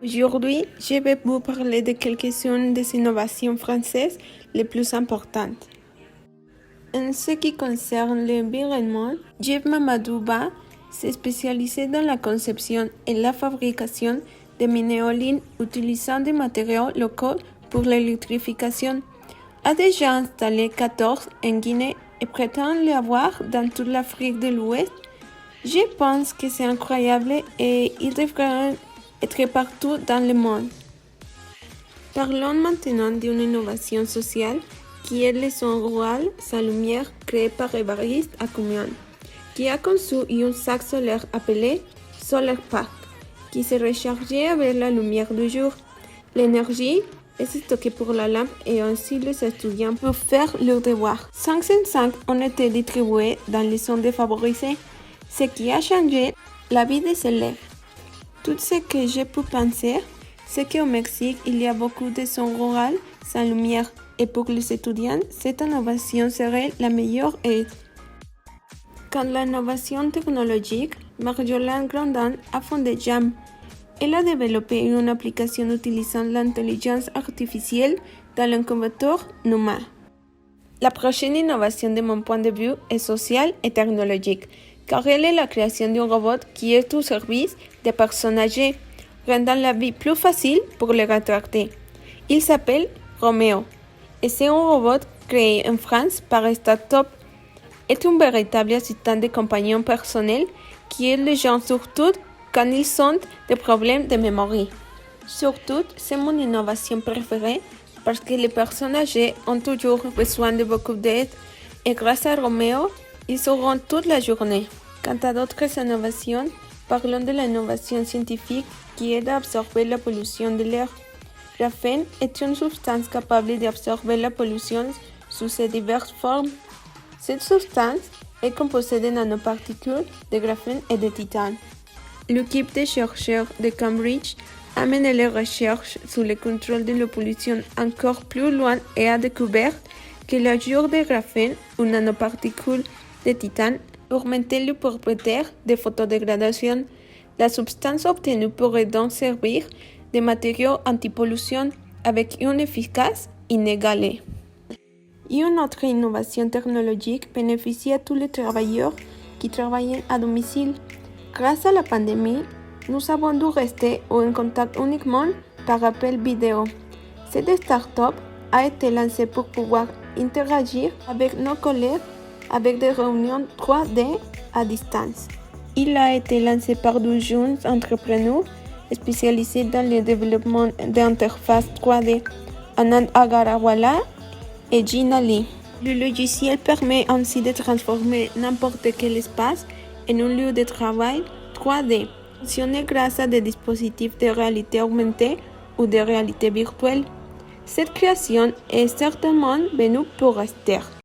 Aujourd'hui, je vais vous parler de quelques-unes des innovations françaises les plus importantes. En ce qui concerne l'environnement, Jeff Mamadouba s'est spécialisé dans la conception et la fabrication de mini-éoliennes utilisant des matériaux locaux pour l'électrification. A déjà installé 14 en Guinée et prétend les avoir dans toute l'Afrique de l'Ouest. Je pense que c'est incroyable et ils devraient être partout dans le monde. Parlons maintenant d'une innovation sociale qui est le son rural sans lumière créé par Évariste Acoumian, qui a conçu un sac solaire appelé Solar Pack, qui se rechargeait avec la lumière du jour. L'énergie est stockée pour la lampe et ainsi les étudiants peuvent faire leurs devoirs. 505 ont été distribués dans les zones défavorisées, ce qui a changé la vie des élèves. Tout ce que je peux penser, c'est qu'au Mexique, il y a beaucoup de zones rurales sans lumière et pour les étudiants, cette innovation serait la meilleure aide. Quant à l'innovation technologique, Marjolaine Grandin a fondé Jam. Elle a développé une application utilisant l'intelligence artificielle dans l'incubateur Numa. La prochaine innovation de mon point de vue est sociale et technologique, car elle est la création d'un robot qui est au service des personnes âgées, rendant la vie plus facile pour les retraités. Il s'appelle Roméo et c'est un robot créé en France par Startup. C'est un véritable assistant de compagnon personnel qui aide les gens surtout quand ils ont des problèmes de mémoire. Surtout, c'est mon innovation préférée parce que les personnes âgées ont toujours besoin de beaucoup d'aide et grâce à Roméo, ils auront toute la journée. Quant à d'autres innovations, parlons de l'innovation scientifique qui aide à absorber la pollution de l'air. Graphène est une substance capable d'absorber la pollution sous ses diverses formes. Cette substance est composée de nanoparticules de graphène et de titane. L'équipe de chercheurs de Cambridge a mené les recherches sur le contrôle de la pollution encore plus loin et a découvert que l'ajout de graphène ou nanoparticules de titane augmentait les propriétés de photodégradation. La substance obtenue pourrait donc servir de matériau anti-pollution avec une efficace inégalée. Une autre innovation technologique bénéficie à tous les travailleurs qui travaillent à domicile. Grâce à la pandémie, nous avons dû rester en contact uniquement par appel vidéo. Cette start-up a été lancée pour pouvoir interagir avec nos collègues avec des réunions 3D à distance. Il a été lancé par deux jeunes entrepreneurs spécialisés dans le développement d'interfaces 3D, Anand Agarawala et Gina Lee. Le logiciel permet ainsi de transformer n'importe quel espace en un lieu de travail 3D, fonctionné grâce à des dispositifs de réalité augmentée ou de réalité virtuelle. Cette création est certainement venue pour rester.